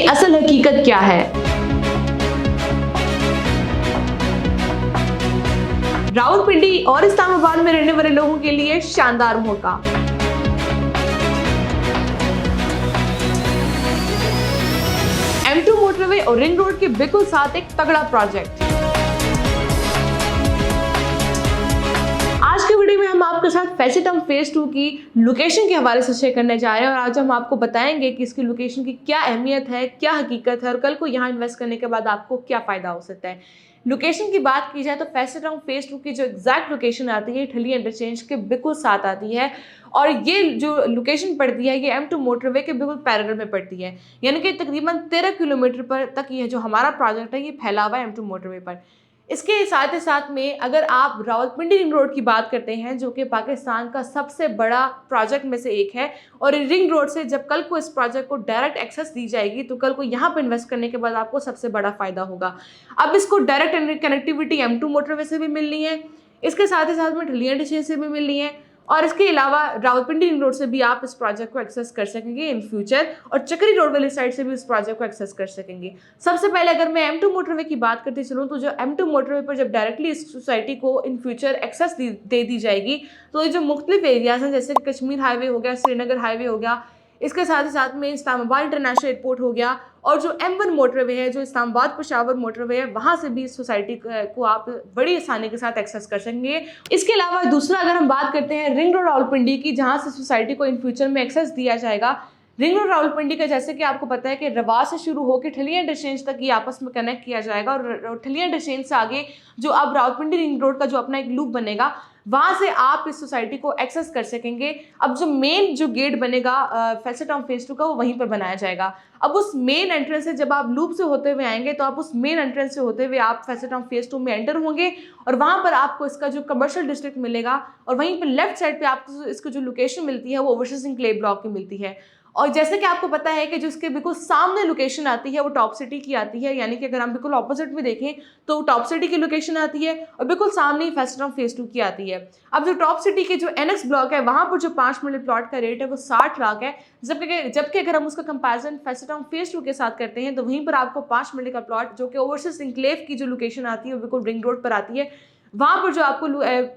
असल हकीकत क्या है। रावलपिंडी और इस्लामाबाद में रहने वाले लोगों के लिए शानदार मौका। M2 मोटरवे और रिंग रोड के बिल्कुल साथ एक तगड़ा प्रोजेक्ट। आज के वीडियो में हम आपके साथ फैसिटम फेज 2 की लोकेशन के हवाले से शेयर करने जा रहे हैं और आज हम आपको बताएंगे कि इसकी लोकेशन की क्या अहमियत है, क्या हकीकत है और कल को यहाँ इन्वेस्ट करने के बाद आपको क्या फायदा हो सकता है। लोकेशन की बात की जाए तो फैसिटम फेज 2 की जो एग्जैक्ट लोकेशन आती है ठलिया इंटरचेंज के बिल्कुल साथ आती है और ये जो लोकेशन पड़ती है ये M2 मोटरवे के बिल्कुल पैरेलल में पड़ती है, यानी कि तकरीबन 13 किलोमीटर पर तक ये जो हमारा प्रोजेक्ट है ये फैला हुआ है M2 मोटरवे पर। इसके साथ ही साथ में अगर आप रावलपिंडी रिंग रोड की बात करते हैं जो कि पाकिस्तान का सबसे बड़ा प्रोजेक्ट में से एक है और रिंग रोड से जब कल को इस प्रोजेक्ट को डायरेक्ट एक्सेस दी जाएगी तो कल को यहाँ पर इन्वेस्ट करने के बाद आपको सबसे बड़ा फायदा होगा। अब इसको डायरेक्ट कनेक्टिविटी M2 मोटरवे से भी मिलनी है, इसके साथ ही साथ में ठलिया इंटरचेंज से भी मिलनी है और इसके अलावा रावलपिंडी रिंग रोड से भी आप इस प्रोजेक्ट को एक्सेस कर सकेंगे इन फ्यूचर और चक्री रोड वाली साइड से भी इस प्रोजेक्ट को एक्सेस कर सकेंगे। सबसे पहले अगर मैं M2 मोटरवे की बात करती चलूँ तो जो M2 मोटरवे पर जब डायरेक्टली इस सोसाइटी को इन फ्यूचर एक्सेस दे दी जाएगी तो ये जो मुख्तलिफ एरियाज हैं जैसे कश्मीर हाईवे हो गया, श्रीनगर हाईवे हो गया, इसके साथ ही साथ में इस्लामाबाद इंटरनेशनल एयरपोर्ट हो गया और जो M1 मोटरवे है जो इस्लामाबाद पेशावर मोटरवे है वहाँ से भी इस सोसाइटी को आप बड़ी आसानी के साथ एक्सेस कर सकेंगे। इसके अलावा दूसरा अगर हम बात करते हैं रिंग रोड रावलपिंडी की जहाँ से सोसाइटी को इन फ्यूचर में एक्सेस दिया जाएगा। रिंग रोड रावलपिंडी का जैसे कि आपको पता है कि रवा से शुरू होकर ठलिया इंटरचेंज तक ये आपस में कनेक्ट किया जाएगा और ठलिया इंटरचेंज से आगे जो अब रावलपिंडी रिंग रोड का जो अपना एक लूप बनेगा वहाँ से आप इस सोसाइटी को एक्सेस कर सकेंगे। अब जो मेन जो गेट बनेगा फैसिटम फेज 2 का वो वहीं पर बनाया जाएगा। अब उस मेन एंट्रेंस से जब आप लूप से होते हुए आएंगे तो आप उस मेन एंट्रेंस से होते हुए आप फैसिटम फेज 2 में एंटर होंगे और वहाँ पर आपको इसका जो कमर्शियल डिस्ट्रिक्ट मिलेगा और वहीं पर लेफ्ट साइड पे आपको इसकी जो लोकेशन मिलती है वो ओवरसीज एन्क्लेव ब्लॉक की मिलती है। और जैसे कि आपको पता है कि जो इसके बिल्कुल सामने लोकेशन आती है वो टॉप सिटी की आती है, यानी कि अगर हम बिल्कुल ऑपोजिट में देखें तो टॉप सिटी की लोकेशन आती है और बिल्कुल सामने ही फैसिटम फेज 2 की आती है। अब जो टॉप सिटी के जो NX ब्लॉक है वहाँ पर जो 5 मरले प्लॉट का रेट है वो 60 लाख है, जबकि अगर हम उसका कंपैरिजन फैसिटम फेज 2 के साथ करते हैं तो वहीं पर आपको 5 मरले का प्लॉट जो कि ओवरसीज एन्क्लेव की जो लोकेशन आती है वो बिल्कुल रिंग रोड पर आती है, वहाँ पर जो आपको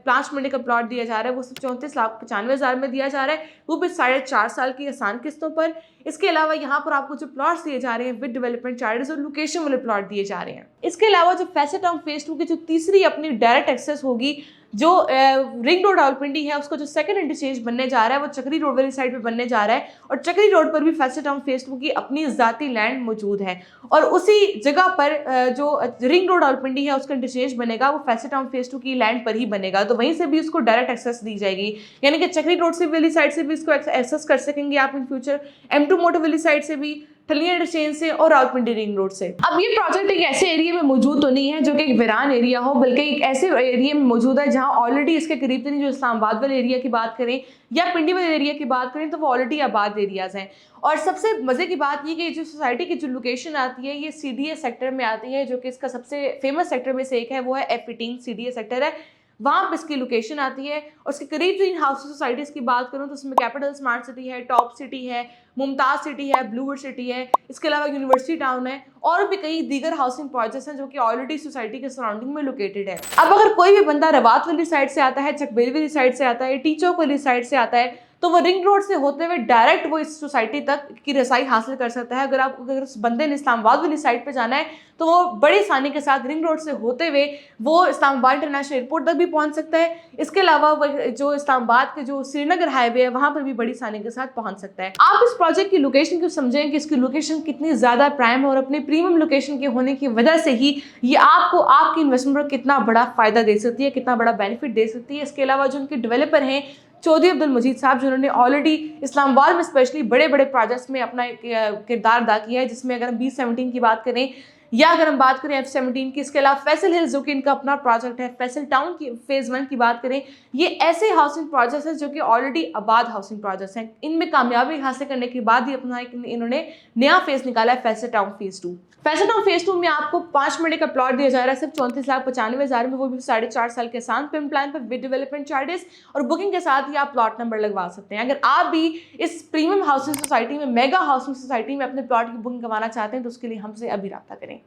5 मरले का प्लॉट दिया जा रहा है वो सिर्फ 34,95,000 में दिया जा रहा है, वो भी 4.5 साल की आसान किस्तों पर। इसके अलावा यहाँ पर आपको जो प्लॉट्स दिए जा रहे हैं विद डेवलपमेंट चार्जेस और लोकेशन वाले प्लॉट दिए जा रहे हैं। इसके अलावा जो फैसिटम फेज 2 की जो तीसरी अपनी डायरेक्ट एक्सेस होगी जो रिंग रोड रावलपिंडी है उसका जो सेकंड इंटरचेंज बनने जा रहा है वो चक्री रोड वाली साइड पे बनने जा रहा है और चक्री रोड पर भी फैसिटम फेज 2 की अपनी ज़ाती लैंड मौजूद है और उसी जगह पर जो रिंग रोड रावलपिंडी है उसका इंटरचेंज बनेगा वो फैसिटम फेज 2 की लैंड पर ही बनेगा, तो वहीं से भी उसको डायरेक्ट एक्सेस दी जाएगी, यानी कि चक्री रोड से वाली साइड से भी इसको एक्सेस कर सकेंगे आप इन फ्यूचर, M2 मोटर वाली साइड से भी, ठलिया इंटरचेंज से और रावलपिंडी रिंग रोड से। अब ये प्रोजेक्ट एक ऐसे एरिया में मौजूद तो नहीं है जो कि एक वीरान एरिया हो, बल्कि एक ऐसे एरिया में मौजूद है जहां ऑलरेडी इसके करीब जो इस्लामाबाद वाले एरिया की बात करें या पिंडी वाले एरिया की बात करें तो वो ऑलरेडी आबाद एरियाज हैं। और सबसे मजे की बात ये कि जो सोसाइटी की जो लोकेशन आती है ये CDA सेक्टर में आती है, जो कि इसका सबसे फेमस सेक्टर में से एक है वो है F18 CDA सेक्टर है, वहाँ पर इसकी लोकेशन आती है और उसके करीब जो इन हाउसिंग सोसाइटीज़ की बात करूँ तो उसमें कैपिटल स्मार्ट सिटी है, टॉप सिटी है, मुमताज़ सिटी है, ब्लूवुड सिटी है, इसके अलावा यूनिवर्सिटी टाउन है और भी कई दीगर हाउसिंग प्रोजेक्ट्स हैं जो कि ऑलरेडी सोसाइटी के सराउंडिंग में लोकेटेड है। अब अगर कोई भी बंदा रवात वाली साइड से आता है, चकबेल वाली साइड से आता है, टी चौक वाली साइड से आता है तो वो रिंग रोड से होते हुए डायरेक्ट वो इस सोसाइटी तक की रसाई हासिल कर सकता है। अगर उस बंदे ने इस्लामाबाद वाली साइड पे जाना है तो वो बड़ी आसानी के साथ रिंग रोड से होते हुए वो इस्लामाबाद इंटरनेशनल एयरपोर्ट तक भी पहुंच सकता है। इसके अलावा जो इस्लामाबाद के जो श्रीनगर हाईवे है वहाँ पर भी बड़ी आसानी के साथ पहुँच सकता है। आप इस प्रोजेक्ट की लोकेशन को समझें कि इसकी लोकेशन कितनी ज़्यादा प्राइम है और अपनी प्रीमियम लोकेशन के होने की वजह से ही ये आपको आपकी इन्वेस्टमेंट पर कितना बड़ा फ़ायदा दे सकती है, कितना बड़ा बेनिफिट दे सकती है। इसके अलावा जो उनके डेवलपर हैं चौधरी अब्दुल मजीद साहब जिन्होंने ऑलरेडी इस्लामाबाद में स्पेशली बड़े बड़े प्रोजेक्ट्स में अपना किरदार अदा किया है, जिसमें अगर हम B17 की बात करें या अगर हम बात करें F17 की, इसके अलावा फैसल हिल्स जो कि इनका अपना प्रोजेक्ट है, फैसल टाउन की फेज 1 की बात करें, ये ऐसे हाउसिंग प्रोजेक्ट्स हैं जो कि ऑलरेडी आबाद हाउसिंग प्रोजेक्ट्स हैं। इनमें कामयाबी हासिल करने के बाद ही अपना इन्होंने नया फेज निकाला है, Faisal town phase 2। Faisal town phase 2 में आपको 5 मरले का प्लॉट दिया जा रहा है सिर्फ 34,95,000 में, वो भी 4.5 साल के आसान पेमेंट प्लान पर विद डेवलपमेंट चार्जेस, और बुकिंग के साथ ही आप प्लॉट नंबर लगवा सकते हैं। अगर आप भी इस प्रीमियम हाउसिंग सोसाइटी में, मेगा हाउसिंग सोसाइटी में अपने प्लॉट की बुकिंग करवाना चाहते हैं तो उसके लिए हमसे अभी राब्ता करें।